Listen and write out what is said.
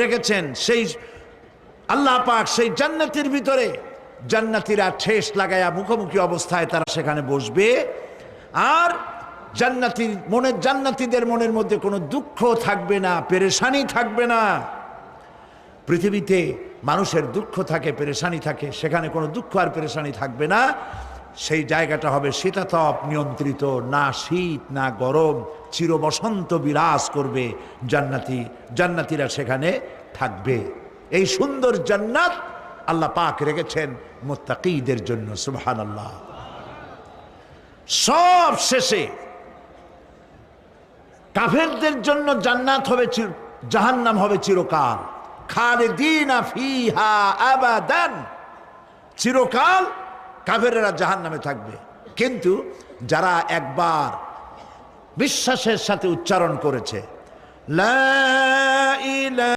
রেখেছেন। সেই আল্লাহ পাক সেই জান্নাতের ভিতরে জান্নাতীরা ঠেস লাগায়া মুখোমুখি অবস্থায় তারা সেখানে বসবে। আর জান্নাতীদের মনের মধ্যে কোনো দুঃখ থাকবে না, পেরেশানি থাকবে না। পৃথিবীতে মানুষের দুঃখ থাকে, পেরেশানি থাকে, সেখানে কোনো দুঃখ আর পেরেশানি থাকবে না। সেই জায়গাটা হবে শীতাতপ নিয়ন্ত্রিত, না শীত না গরম, চির বসন্ত বিরাজ করবে। জান্নাতীরা সেখানে থাকবে। এই সুন্দর জান্নাত আল্লাহ পাক রেখেছেন মুত্তাকীদের জন্য। সুবহানাল্লাহ। সব শেষে কাফেরদের জন্য জান্নাত হবে, জাহান্নাম হবে চিরকাল। খালিদিনা ফিহা আবাদান, চিরকাল কাফেরেরা জাহান্নামে থাকবে। কিন্তু যারা একবার বিশ্বাসের সাথে উচ্চারণ করেছে লা ইলাহা